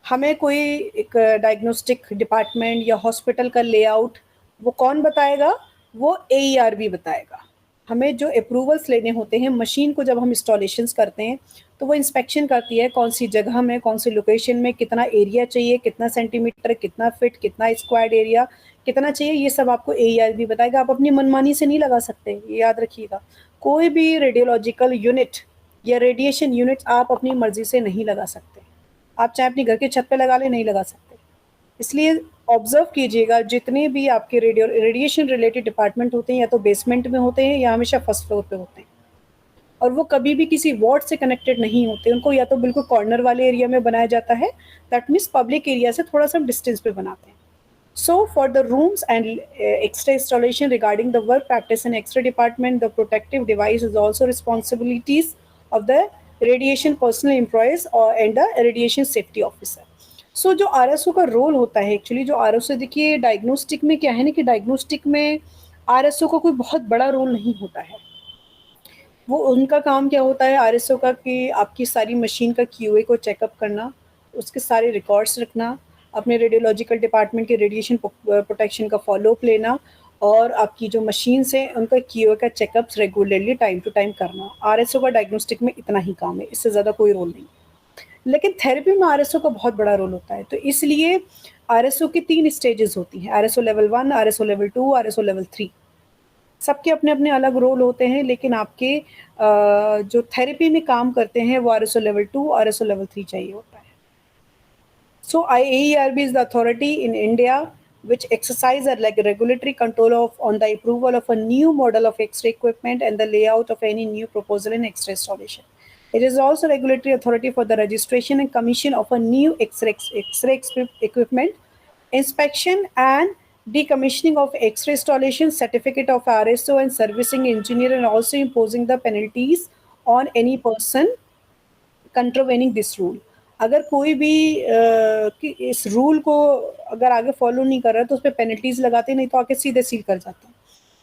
हमें कोई एक डायग्नोस्टिक डिपार्टमेंट या हॉस्पिटल का लेआउट वो कौन बताएगा? वो AERB बताएगा। हमें जो अप्रूवल्स लेने होते हैं मशीन को, जब हम इंस्टॉलेशंस करते हैं तो वो इंस्पेक्शन करती है कौन सी जगह में, कौन सी लोकेशन में, कितना एरिया चाहिए, कितना सेंटीमीटर, कितना फिट, कितना स्क्वायर्ड एरिया कितना चाहिए, ये सब आपको AERB बताएगा। आप अपनी मनमानी से नहीं लगा सकते, ये याद रखिएगा। कोई भी रेडियोलॉजिकल यूनिट या रेडिएशन यूनिट आप अपनी मर्जी से नहीं लगा सकते। आप चाहे अपनी घर के छत पे लगा ले, नहीं लगा सकते। इसलिए ऑब्जर्व कीजिएगा, जितने भी आपके रेडिएशन रिलेटेड डिपार्टमेंट होते हैं या तो बेसमेंट में होते हैं या हमेशा फर्स्ट फ्लोर पे होते हैं। और वो कभी भी किसी वार्ड से कनेक्टेड नहीं होते, उनको या तो बिल्कुल कॉर्नर वाले एरिया में बनाया जाता है, दैट मीन्स पब्लिक एरिया से थोड़ा सा डिस्टेंस पे बनाते हैं. So for the rooms and X-ray installation regarding the work practice in X-ray department, the protective device is also responsibilities of the radiation personal employees and the radiation safety officer. So जो RSO का role होता है actually, जो RSO देखिए diagnostic में क्या है ना कि डायग्नोस्टिक में RSO का कोई बहुत बड़ा रोल नहीं होता है. वो उनका काम क्या होता है RSO का कि आपकी सारी मशीन का QA को चेकअप करना, उसके सारे रिकॉर्ड्स रखना, अपने रेडियोलॉजिकल डिपार्टमेंट के रेडिएशन प्रोटेक्शन का फॉलोअप लेना और आपकी जो मशीन्स हैं उनका QA का checkups regularly time to time करना. RSO का डायग्नोस्टिक में इतना ही काम है, इससे ज़्यादा कोई रोल नहीं. लेकिन थेरेपी में RSO का बहुत बड़ा रोल होता है, तो इसलिए RSO की 3 स्टेजेस होती हैं, RSO level 1, RSO level 2, RSO level 3. सबके अपने अपने अलग रोल होते हैं, लेकिन आपके जो थेरेपी में काम करते हैं वो RSO लेवल 2, RSO लेवल 3 चाहिए होता है. So AERB is the authority in India which exercise a regulatory control on the approval of a new model of X-ray equipment and the layout of any new proposal in X-ray installation. It is also regulatory authority for the registration and commission of a new X-ray equipment, inspection and decommissioning of X-ray installation, certificate of RSO and servicing engineer, and also imposing the penalties on any person contravening this rule. अगर कोई भी इस rule को अगर आगे follow नहीं कर रहा तो उस पर पेनल्टीज लगाते, नहीं तो आके सीधे सील कर जाते हैं.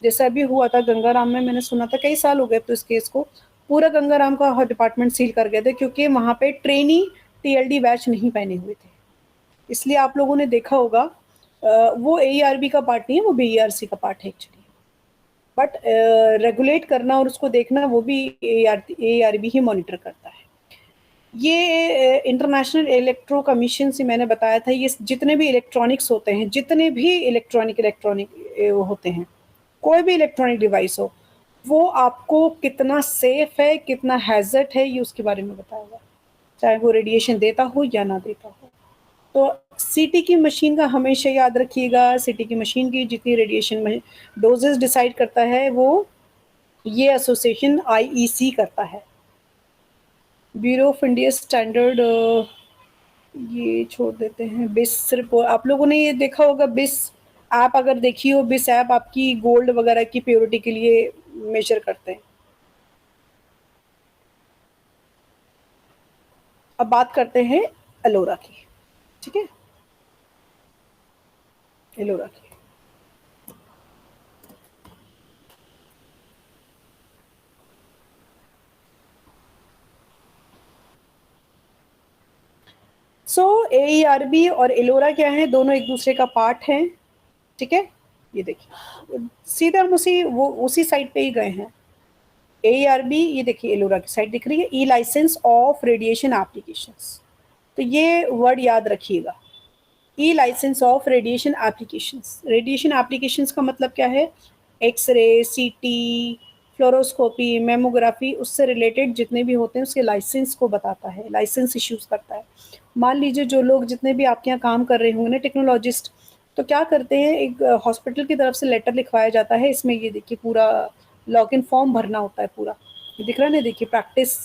जैसे अभी हुआ था गंगाराम में, मैंने सुना था कई साल हो गए तो इस केस को, पूरा गंगाराम का डिपार्टमेंट सील कर गए थे क्योंकि वहाँ पे ट्रेनी TLD बैच नहीं पहने हुए थे. इसलिए आप लोगों ने देखा होगा वो AERB का पार्ट नहीं है, वो BERC का पार्ट है एक्चुअली. बट रेगुलेट करना और उसको देखना वो भी AERB ही मॉनिटर करता है. ये इंटरनेशनल इलेक्ट्रो कमीशन से मैंने बताया था, ये जितने भी इलेक्ट्रॉनिक्स होते हैं, जितने भी इलेक्ट्रॉनिक होते हैं, कोई भी इलेक्ट्रॉनिक डिवाइस हो, वो आपको कितना सेफ है, कितना हैजर्ड है, ये उसके बारे में बताएगा, चाहे वो रेडिएशन देता हो या ना देता हो. तो CT की मशीन का हमेशा याद रखिएगा, CT की मशीन की जितनी रेडिएशन डोजेस डिसाइड करता है वो ये एसोसिएशन IEC करता है. ब्यूरो ऑफ इंडिया स्टैंडर्ड ये छोड़ देते हैं. बिस रिपोर्ट आप लोगों ने ये देखा होगा, बिस ऐप अगर देखी हो, बिस ऐप आपकी गोल्ड वगैरह की प्योरिटी के लिए मेजर करते हैं. अब बात करते हैं एलोरा की. ठीक है, एलोरा की. सो AERB और एलोरा क्या है, दोनों एक दूसरे का पार्ट हैं. ठीक है, ये देखिए सीधे हम उसी साइड पे ही गए हैं. AERB, ये देखिए एलोरा की साइड दिख रही है, e license of radiation applications. तो ये वर्ड याद रखिएगा, e license of radiation applications. Radiation applications का मतलब क्या है, एक्सरे, CT, फ्लोरोस्कोपी, मेमोग्राफी, उससे रिलेटेड जितने भी होते हैं उसके लाइसेंस को बताता है, लाइसेंस इश्यूज करता है. मान लीजिए जो लोग जितने भी आपके यहाँ काम कर रहे होंगे ना, टेक्नोलॉजिस्ट, तो क्या करते हैं, एक हॉस्पिटल की तरफ से लेटर लिखवाया जाता है. इसमें ये देखिए पूरा लॉगिन फॉर्म भरना होता है पूरा. ये दिख रहा है ना, देखिए प्रैक्टिस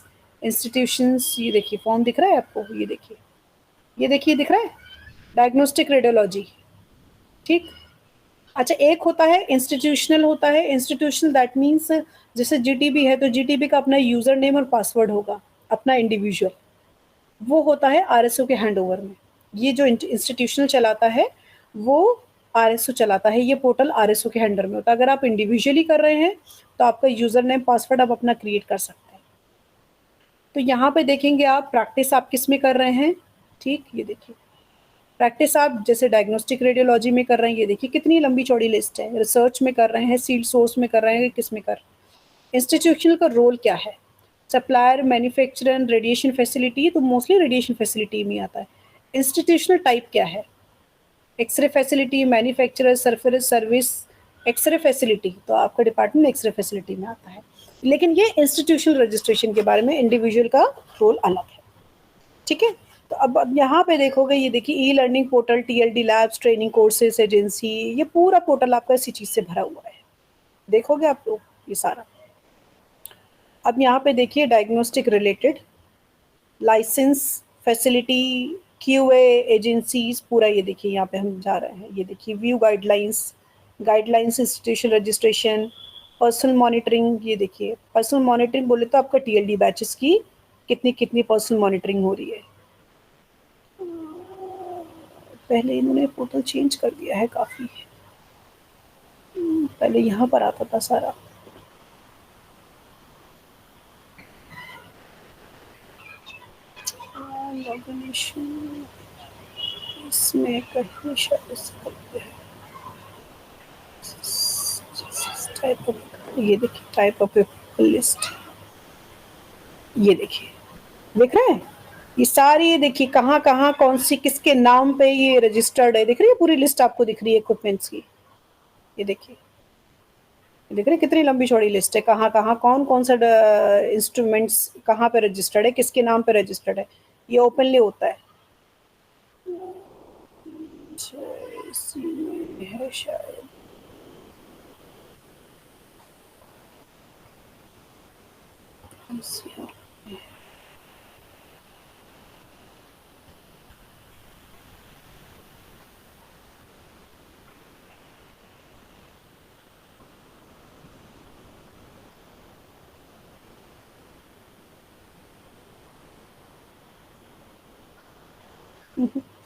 इंस्टीट्यूशंस, ये देखिए फॉर्म दिख रहा है आपको, ये देखिए, ये देखिए दिख रहा है, डायग्नोस्टिक रेडियोलॉजी. ठीक, अच्छा एक होता है इंस्टीट्यूशनल होता है. इंस्टीट्यूशनल दैट मीन्स जैसे GTB है तो GTB का अपना यूज़र नेम और पासवर्ड होगा, अपना इंडिविजुअल, वो होता है RSO के हैंडओवर में. ये जो इंस्टीट्यूशनल चलाता है वो RSO चलाता है, ये पोर्टल RSO के हैंडर में होता है. अगर आप इंडिविजुअली कर रहे हैं तो आपका यूज़र नेम पासवर्ड आप अपना क्रिएट कर सकते हैं. तो यहाँ पे देखेंगे आप प्रैक्टिस आप किस में कर रहे हैं. ठीक, ये देखिए प्रैक्टिस आप जैसे डायग्नोस्टिक रेडियोलॉजी में कर रहे हैं, ये देखिए कितनी लंबी चौड़ी लिस्ट है. रिसर्च में कर रहे हैं, सील्ड सोर्स में कर रहे हैं, किस में कर. इंस्टीट्यूशनल का रोल क्या है, सप्लायर, मैन्युफैक्चरर, रेडिएशन फैसिलिटी, तो मोस्टली रेडिएशन फैसिलिटी में आता है. इंस्टीट्यूशनल टाइप क्या है, X ray facility, manufacturer, service, X ray facility, तो आपका डिपार्टमेंट एक्सरे फैसिलिटी में आता है. लेकिन ये इंस्टीट्यूशनल रजिस्ट्रेशन के बारे में इंडिविजुअल का रोल अलग है. ठीक है, तो अब यहाँ पे देखोगे, ये देखिए e learning portal, TLD labs, training courses agency, ये पूरा पोर्टल आपका इसी चीज़ से भरा हुआ है. देखोगे आप लोग ये सारा. अब यहाँ पे देखिए diagnostic related, license, facility, QA, agencies, पूरा ये देखिए यहाँ पे हम जा रहे हैं। ये देखिए view guidelines, guidelines institution registration, personal monitoring. ये देखिए पर्सनल मॉनिटरिंग बोले तो आपका टीएलडी बैचेस की कितनी कितनी पर्सनल मॉनिटरिंग हो रही है। पहले इन्होंने पोर्टल चेंज कर दिया है काफ़ी, पहले यहाँ पर आता था सारा। ऑर्गेनाइजेशन इसमें कहीं शायद टाइप ऑफ, ये देखिए टाइप ऑफ लिस्ट, ये देखिए देख रहे हैं ये सारी, ये देखिए कहाँ कहाँ कौन सी किसके नाम पे ये रजिस्टर्ड है। देख रही है पूरी लिस्ट आपको दिख रही है इक्विपमेंट्स की। ये देखिए देख रहे हैं कितनी लंबी चौड़ी लिस्ट है, कहाँ कहाँ कौन कौन सा इंस्ट्रूमेंट्स कहाँ पे रजिस्टर्ड है, किसके नाम पे रजिस्टर्ड है। ये ओपनली होता है। इसी में है शायद,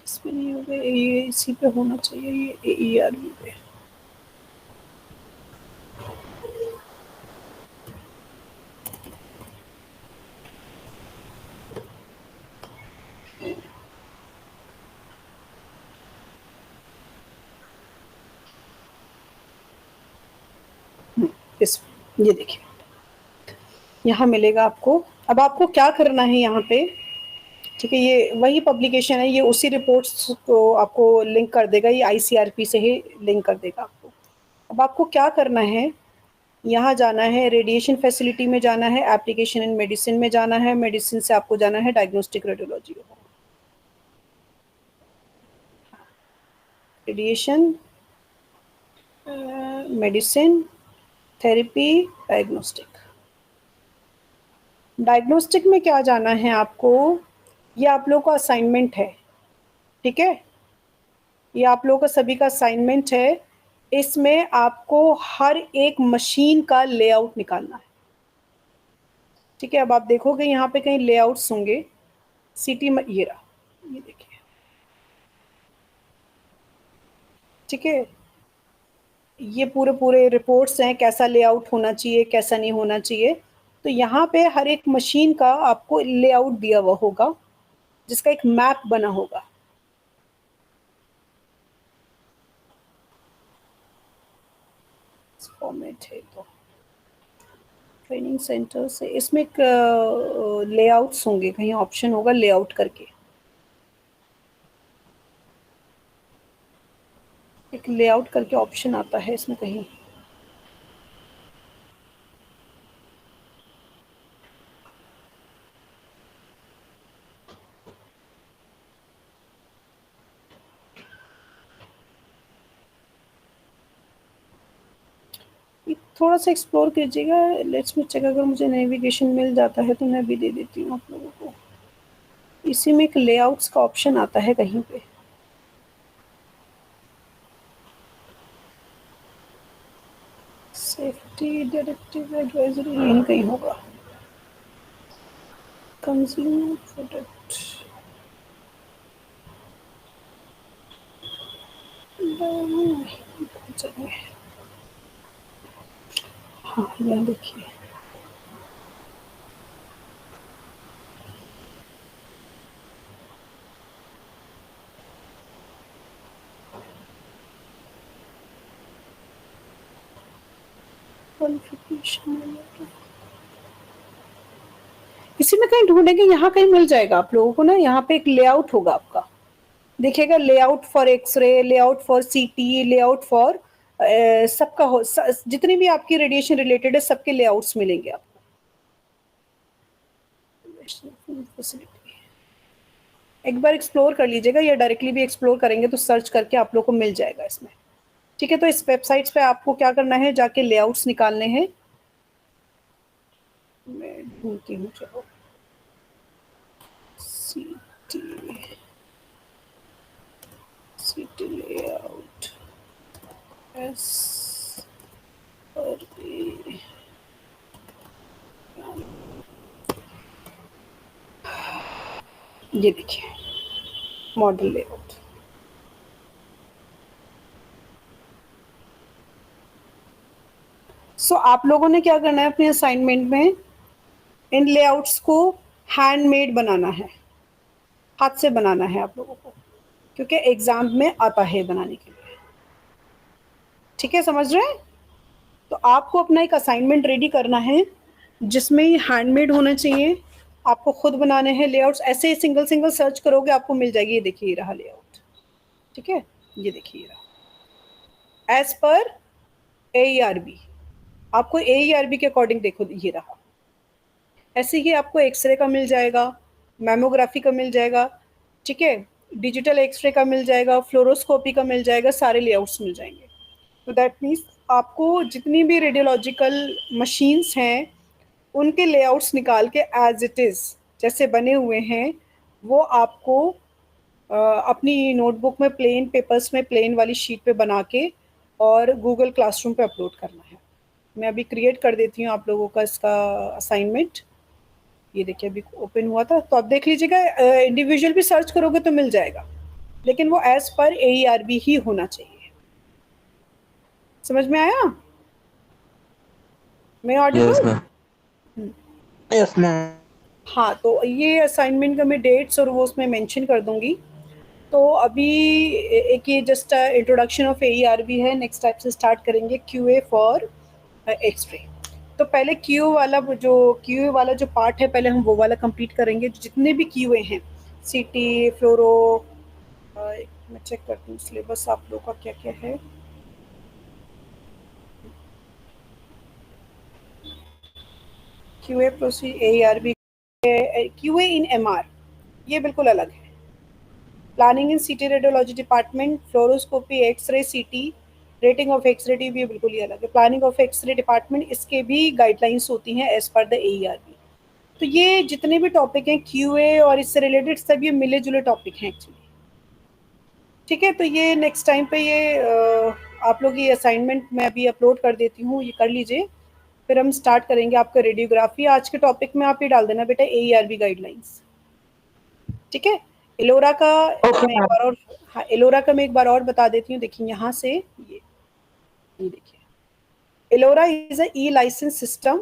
इसमें नहीं होगा, ये इसी पे होना चाहिए, ये AERB पे। इस ये देखिए यहाँ मिलेगा आपको। अब आपको क्या करना है यहाँ पे, ठीक है, ये वही पब्लिकेशन है, ये उसी रिपोर्ट्स को आपको लिंक कर देगा, ये ICRP से ही लिंक कर देगा आपको। अब आपको क्या करना है, यहाँ जाना है रेडिएशन फैसिलिटी में जाना है, एप्लीकेशन इन मेडिसिन में जाना है, मेडिसिन से आपको जाना है diagnostic radiology. Radiation, medicine, therapy, diagnostic. Diagnostic में क्या जाना है आपको, ये आप लोगों का असाइनमेंट है, ठीक है, ये आप लोगों का सभी का असाइनमेंट है। इसमें आपको हर एक मशीन का लेआउट निकालना है, ठीक है। अब आप देखोगे यहाँ पे कहीं लेआउट्स होंगे, सिटी में ये रहा, ये देखिए, ठीक है, ये पूरे पूरे रिपोर्ट्स हैं कैसा लेआउट होना चाहिए कैसा नहीं होना चाहिए। तो यहाँ पे हर एक मशीन का आपको लेआउट दिया हुआ होगा, जिसका एक मैप बना होगा। फॉर्मेट है तो ट्रेनिंग सेंटर से, इसमें एक लेआउट्स होंगे, कहीं ऑप्शन होगा लेआउट करके, एक लेआउट करके ऑप्शन आता है इसमें कहीं। थोड़ा सा एक्सप्लोर कीजिएगा, लेट्स मी चेक, अगर मुझे नेविगेशन मिल जाता है तो मैं भी दे देती हूँ आप लोगों को। इसी में एक लेआउट्स का ऑप्शन आता है कहीं पे, सेफ्टी डायरेक्टिव एडवाइजरी यहीं कहीं होगा, कंज्यूमर प्रोडक्ट, चलिए हाँ यहाँ देखिए, इसी में कहीं ढूंढेंगे, यहाँ कहीं मिल जाएगा आप लोगों को ना। यहाँ पे एक लेआउट होगा आपका, देखिएगा layout for X ray, layout for CT, layout for सबका हो, जितनी भी आपकी रेडिएशन रिलेटेड है सबके लेआउट्स मिलेंगे आपको। एक बार एक्सप्लोर कर लीजिएगा, या डायरेक्टली भी एक्सप्लोर करेंगे तो सर्च करके आप लोग को मिल जाएगा इसमें, ठीक है। तो इस वेबसाइट्स पे आपको क्या करना है, जाके लेआउट्स निकालने हैं। चलो सीटी लेआउट एस पर ये देखिए मॉडल लेआउट। सो आप लोगों ने क्या करना है अपने असाइनमेंट में, इन लेआउट्स को हैंडमेड बनाना है, हाथ से बनाना है आप लोगों को, क्योंकि एग्जाम में आता है बनाने के लिए। ठीक है, समझ रहे हैं? तो आपको अपना एक असाइनमेंट रेडी करना है जिसमें ये हैंडमेड होना चाहिए, आपको खुद बनाने हैं लेआउट्स। ऐसे ही सिंगल सिंगल सर्च करोगे आपको मिल जाएगी। ये देखिए, ये रहा लेआउट। ठीक है, ये देखिए, ये रहा एज पर AERB। आपको AERB के अकॉर्डिंग देखो, ये रहा। ऐसे ही आपको एक्सरे का मिल जाएगा, मैमोग्राफी का मिल जाएगा, ठीक है, डिजिटल एक्सरे का मिल जाएगा, फ्लोरोस्कोपी का मिल जाएगा, सारे लेआउट्स मिल जाएंगे। तो दैट मीन्स आपको जितनी भी रेडियोलॉजिकल मशीन्स हैं उनके लेआउट्स निकाल के एज इट इज़ जैसे बने हुए हैं वो आपको अपनी नोटबुक में प्लेन पेपर्स में प्लेन वाली शीट पे बना के और गूगल क्लासरूम पे अपलोड करना है। मैं अभी क्रिएट कर देती हूँ आप लोगों का इसका असाइनमेंट। ये देखिए अभी ओपन हुआ था, तो आप देख लीजिएगा। इंडिविजुअल भी सर्च करोगे तो मिल जाएगा, लेकिन वो एज पर AERB ही होना चाहिए। समझ में आया? मैं ऑडिबल? Yes ma'am. हाँ, तो ये असाइनमेंट का मैं डेट्स और वो उसमें मेंशन कर दूंगी। तो अभी एक ये जस्ट इंट्रोडक्शन ऑफ AERB है। नेक्स्ट टाइप से स्टार्ट करेंगे QA फॉर एक्सरे। तो पहले QA वाला जो पार्ट है पहले हम वो वाला कंप्लीट करेंगे। जितने भी QA हैं, CT, फ्लोरो, मैं चेक करती हूँ सिलेबस आप लोग का क्या क्या है। QA proceed AERB, QA in MR ये बिल्कुल अलग है। Planning in CT radiology department, fluoroscopy, X ray, CT, rating of X ray टी भी बिल्कुल ही अलग है। प्लानिंग ऑफ एक्सरे डिपार्टमेंट, इसके भी गाइडलाइंस होती हैं एज पर द AERB। तो ये जितने भी टॉपिक हैं QA और इससे रिलेटेड सब ये मिले जुले टॉपिक हैं एक्चुअली। ठीक है, तो ये नेक्स्ट टाइम पे ये आप लोग ये असाइनमेंट मैं अभी अपलोड कर देती हूँ, ये कर लीजिए। फिर हम स्टार्ट करेंगे आपका रेडियोग्राफी। आज के टॉपिक में आप ये डाल देना बेटा AERB गाइडलाइंस। ठीक है, एलोरा का मैं एक बार और, हाँ एलोरा का मैं एक बार और बता देती हूँ। देखिए यहाँ से ये देखिए, Ellora is a e-license system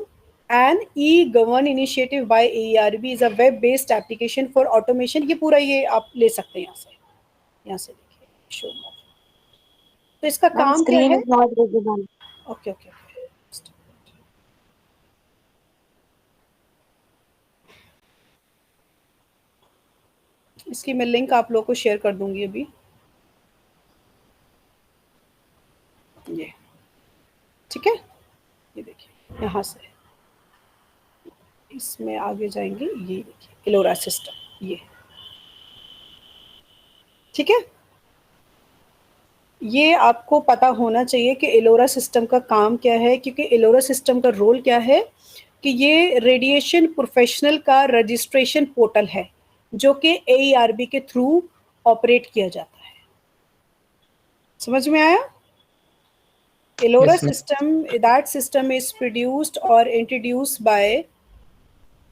and e-govern initiative by AERB is a web-based application for automation। ये पूरा ये आप ले सकते हैं यहाँ से देखिए शो। तो इसका काम क्या है? ओके ओके, इसकी मैं लिंक आप लोगों को शेयर कर दूंगी अभी। ये ठीक है, ये देखिए यहाँ से इसमें आगे जाएंगे। ये देखिए एलोरा सिस्टम, ये ठीक है। ये आपको पता होना चाहिए कि एलोरा सिस्टम का काम क्या है, क्योंकि एलोरा सिस्टम का रोल क्या है कि ये रेडिएशन प्रोफेशनल का रजिस्ट्रेशन पोर्टल है जो कि AERB के थ्रू ऑपरेट किया जाता है। समझ में आया? ELORA system, that system is produced और introduced by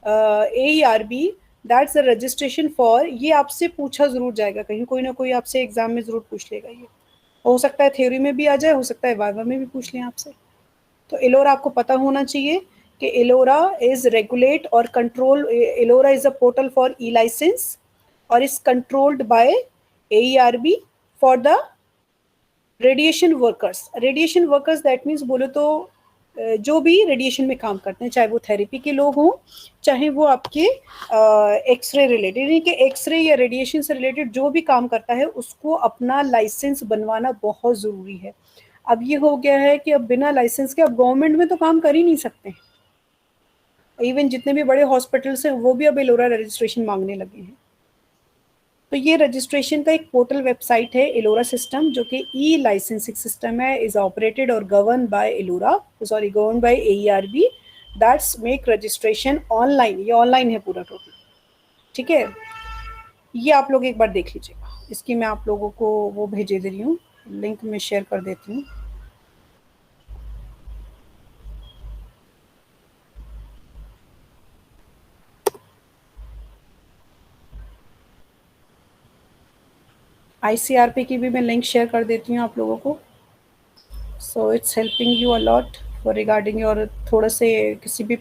AERB, that's the registration for. ये आपसे पूछा जरूर जाएगा कहीं, कोई ना कोई आपसे एग्जाम में जरूर पूछ लेगा। ये हो सकता है थ्योरी में भी आ जाए, हो सकता है वाइवा में भी पूछ लें आपसे। तो एलोरा आपको पता होना चाहिए कि एलोरा इज रेगुलेट और control, Ellora is a portal for e-license और is controlled by AERB for the radiation workers. Radiation workers that means बोले तो जो भी रेडिएशन में काम करते हैं, चाहे वो थेरेपी के लोग हों, चाहे वो आपके एक्सरे रिलेटेड, यानी कि एक्सरे या रेडिएशन से रिलेटेड जो भी काम करता है उसको अपना लाइसेंस बनवाना बहुत ज़रूरी है। अब ये हो गया है कि अब बिना लाइसेंस के अब गवर्नमेंट में तो काम कर ही नहीं सकते। इवन जितने भी बड़े हॉस्पिटल्स हैं वो भी अब एलोरा रजिस्ट्रेशन मांगने लगे हैं। तो ये रजिस्ट्रेशन का एक पोर्टल वेबसाइट है एलोरा सिस्टम, जो कि e-लाइसेंसिंग सिस्टम है, इज ऑपरेटेड और govern by Ellora, sorry govern by AERB that's make registration online, ये ऑनलाइन है पूरा टोटल, ठीक है। ये आप लोग एक बार देख लीजिएगा, इसकी मैं आप लोगों को वो भेजे दे रही हूँ, लिंक में शेयर कर देती हूँ। ICRP की भी मैं लिंक शेयर कर देती हूँ आप लोगों को। So it's helping you a lot for regarding your, थोड़ा से किसी भी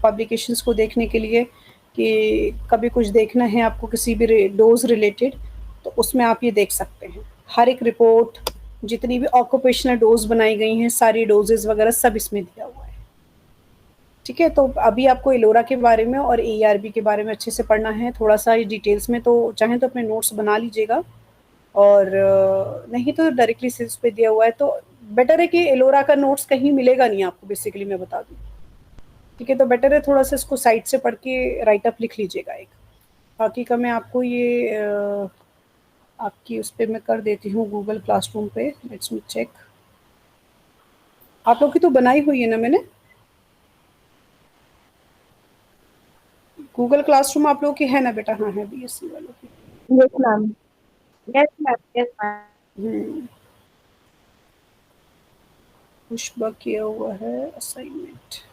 पब्लिकेशंस को देखने के लिए कि कभी कुछ देखना है आपको किसी भी डोज रिलेटेड, तो उसमें आप ये देख सकते हैं। हर एक रिपोर्ट, जितनी भी ऑक्यूपेशनल डोज बनाई गई हैं, सारी डोजेज वगैरह सब इसमें दिया हुआ है, ठीक है। तो अभी आपको एलोरा के बारे में और ARB के बारे में अच्छे से पढ़ना है, थोड़ा सा डिटेल्स में, तो चाहें तो अपने नोट्स बना लीजिएगा, और नहीं तो डायरेक्टली सिर्फ पे दिया हुआ है, तो बेटर है कि एलोरा का नोट्स कहीं मिलेगा नहीं आपको, बेसिकली मैं बता दूँ, ठीक है। तो बेटर है थोड़ा सा इसको साइड से पढ़ के राइट अप लिख लीजिएगा एक। बाकी का मैं आपको ये आपकी उस पर मैं कर देती हूँ गूगल क्लासरूम पे, लेट्स मी चेक। आप लोग की तो बनाई हुई है ना मैंने, गूगल क्लासरूम आप लोग की है ना बेटा? हाँ है, BSc वालों की। Yes, ma'am. Yes, ma'am. Yes, ma'am. Pushpa किया हुआ है असाइनमेंट।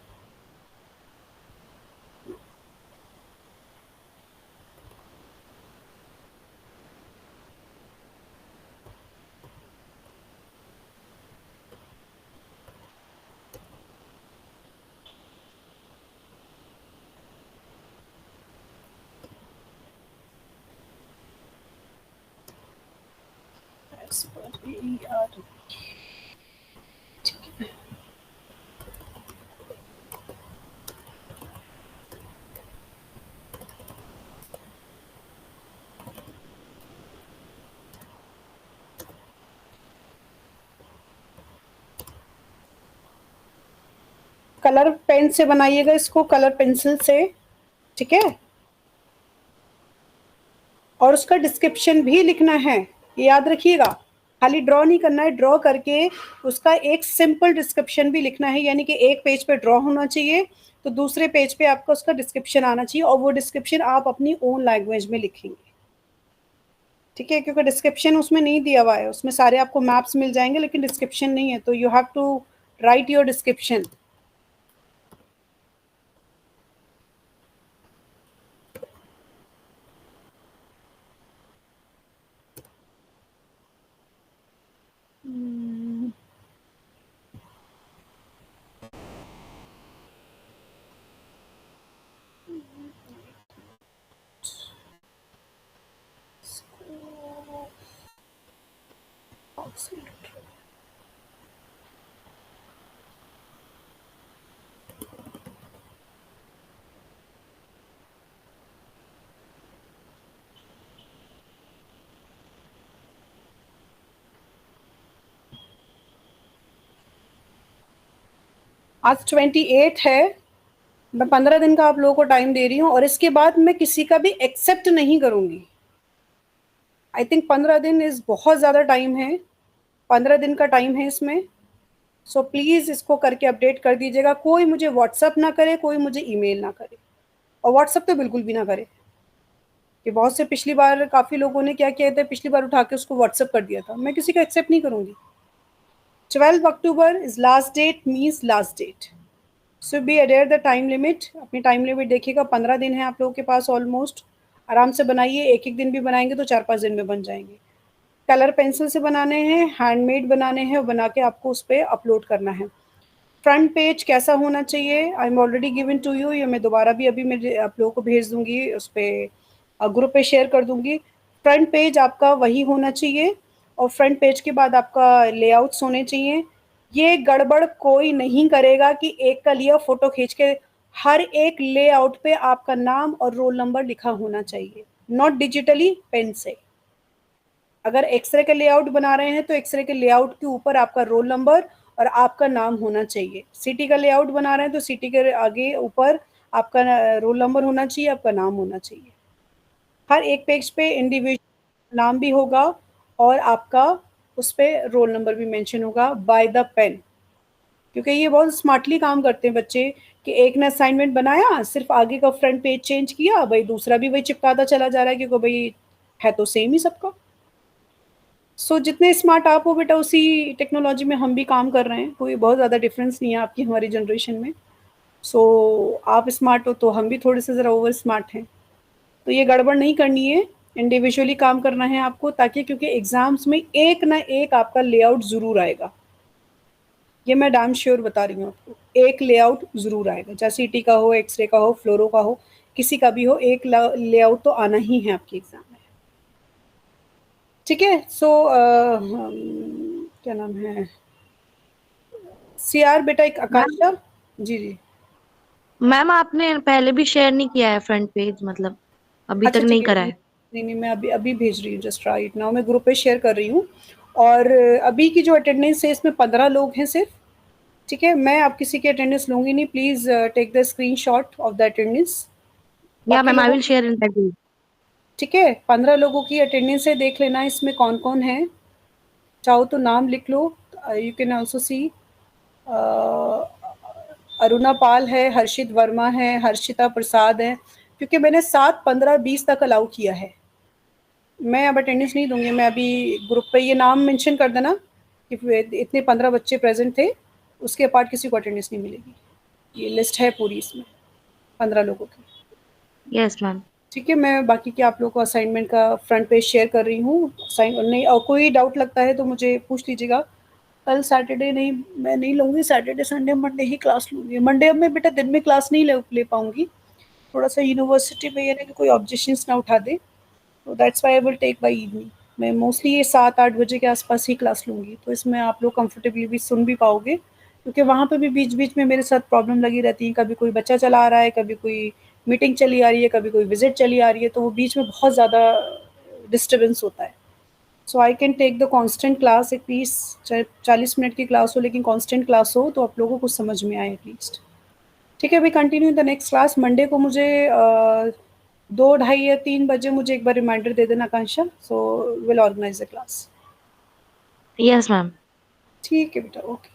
As per AER, ठीक है। कलर पेन से बनाइएगा इसको, कलर पेंसिल से, ठीक है। और उसका डिस्क्रिप्शन भी लिखना है, ये याद रखिएगा। खाली ड्रॉ नहीं करना है, ड्रॉ करके उसका एक सिंपल डिस्क्रिप्शन भी लिखना है, यानी कि एक पेज पे ड्रॉ होना चाहिए, तो दूसरे पेज पे आपका उसका डिस्क्रिप्शन आना चाहिए, और वो डिस्क्रिप्शन आप अपनी ओन लैंग्वेज में लिखेंगे, ठीक है। क्योंकि डिस्क्रिप्शन उसमें नहीं दिया हुआ है, उसमें सारे आपको मैप्स मिल जाएंगे लेकिन डिस्क्रिप्शन नहीं है, तो you have to write your description. आज 28 है, मैं 15 दिन का आप लोगों को टाइम दे रही हूँ, और इसके बाद मैं किसी का भी एक्सेप्ट नहीं करूँगी। आई थिंक 15 दिन इज़ बहुत ज़्यादा टाइम है, 15 दिन का टाइम है इसमें। सो प्लीज़ इसको करके अपडेट कर दीजिएगा। कोई मुझे व्हाट्सअप ना करे, कोई मुझे ईमेल ना करे, और व्हाट्सअप तो बिल्कुल भी ना करे, कि बहुत से पिछली बार काफ़ी लोगों ने क्या किया था, पिछली बार उठा के उसको व्हाट्सअप कर दिया था। मैं किसी का एक्सेप्ट नहीं करूँगी। 12 October is last date, means last date. So be aware the time limit, अपनी टाइम लिमिट देखिएगा। 15 दिन है आप लोगों के पास ऑलमोस्ट, आराम से बनाइए। एक एक दिन भी बनाएंगे तो 4-5 दिन में बन जाएंगे। कलर पेंसिल से बनाने हैं, हैंडमेड बनाने हैं, और बना के आपको उस पर अपलोड करना है। फ्रंट पेज कैसा होना चाहिए, I am already given to you, ये मैं दोबारा भी अभी मैं आप लोगों को भेज दूंगी, उस पर ग्रुप पे शेयर कर दूंगी। फ्रंट पेज आपका वही होना चाहिए, और फ्रंट पेज के बाद आपका लेआउट्स होने चाहिए। ये गड़बड़ कोई नहीं करेगा कि एक का लिया फोटो खींच के, हर एक लेआउट पे आपका नाम और रोल नंबर लिखा होना चाहिए, नॉट डिजिटली, पेन से। अगर एक्सरे का लेआउट बना रहे हैं तो एक्सरे के लेआउट के ऊपर आपका रोल नंबर और आपका नाम होना चाहिए। सीटी का लेआउट बना रहे हैं तो सीटी के आगे ऊपर आपका रोल नंबर होना चाहिए, आपका नाम होना चाहिए। हर एक पेज पे इंडिविजुअल नाम भी होगा, और आपका उस पर रोल नंबर भी मेंशन होगा बाय द पेन। क्योंकि ये बहुत स्मार्टली काम करते हैं बच्चे, कि एक ने असाइनमेंट बनाया, सिर्फ आगे का फ्रंट पेज चेंज किया, भाई दूसरा भी वही चिपकाता चला जा रहा है क्योंकि भाई है तो सेम ही सबका। सो जितने स्मार्ट आप हो बेटा, उसी टेक्नोलॉजी में हम भी काम कर रहे हैं, कोई बहुत ज़्यादा डिफरेंस नहीं है आपकी हमारी जनरेशन में। सो आप स्मार्ट हो तो हम भी थोड़े से ज़रा ओवर स्मार्ट हैं, तो ये गड़बड़ नहीं करनी है, इंडिविजुअली काम करना है आपको, ताकि क्योंकि एग्ज़ाम्स में एक ना एक आपका लेआउट ज़रूर आएगा, ये मैं डैम श्योर बता रही हूँ आपको, एक लेआउट ज़रूर आएगा, चाहे सीटी का हो, एक्सरे का हो, फ्लोरो का हो, किसी का भी हो, एक लेआउट तो आना ही है आपके एग्ज़ाम में। ठीक है। सो क्या नाम है, सीआर बेटा एक आकांक्षा। जी जी मैम आपने पहले भी शेयर नहीं किया है फ्रंट पेज, मतलब अभी अच्छा तक नहीं ठीक करा है, है। नहीं नहीं मैं अभी अभी भेज रही हूँ, जस्ट राइट नाउ मैं ग्रुप पे शेयर कर रही हूँ। और अभी की जो अटेंडेंस है इसमें 15 लोग हैं सिर्फ। ठीक है, मैं आप किसी की अटेंडेंस लूंगी नहीं, please take the screenshot of the attendance. या बाकी मैम आई लोगों will share in that group. ठीक है, 15 लोगों की अटेंडेंस है, देख लेना इसमें कौन कौन है, चाहो तो नाम लिख लो। You can also see Aruna Pal है, हर्षित वर्मा है, हर्षिता प्रसाद है, क्योंकि मैंने 7, 15, 20 तक अलाउ किया है। मैं अब अटेंडेंस नहीं दूंगी, मैं अभी ग्रुप पे ये नाम मेंशन कर देना कि इतने 15 बच्चे प्रेजेंट थे, उसके पार्ट किसी को अटेंडेंस नहीं मिलेगी। ये लिस्ट है पूरी इसमें 15 लोगों की। Yes ma'am. ठीक है, मैं बाकी के आप लोगों को असाइनमेंट का फ्रंट पेज शेयर कर रही हूँ। साइन नहीं, और कोई डाउट लगता है तो मुझे पूछ लीजिएगा। कल सैटरडे नहीं, मैं नहीं लूँगी, सैटरडे संडे मंडे ही क्लास लूँगी। मंडे अब मैं बेटा दिन में क्लास नहीं ले पाऊँगी, थोड़ा सा यूनिवर्सिटी में ये ना कि कोई ऑब्जेक्शंस ना उठा दे, तो that's why I will take by evening. मैं मोस्टली ये 7-8 बजे के आसपास ही क्लास लूँगी, तो इसमें आप लोग कंफर्टेबली भी सुन भी पाओगे, क्योंकि वहाँ पे भी बीच बीच में मेरे साथ प्रॉब्लम लगी रहती है, कभी कोई बच्चा चला आ रहा है, कभी कोई मीटिंग चली आ रही है, कभी कोई विजिट चली आ रही है, तो वो बीच में बहुत ज़्यादा डिस्टर्बेंस होता है। So I can take the constant class, at least चाहे 40 मिनट की क्लास हो, लेकिन कांस्टेंट क्लास हो तो आप लोगों को समझ में आए एटलीस्ट। ठीक है, अभी continue the next class. Monday को मुझे 2, ढाई या 3 बजे मुझे एक बार रिमाइंडर दे देना Akanksha, so will organise the class. Yes ma'am. ठीक है बेटा, ओके।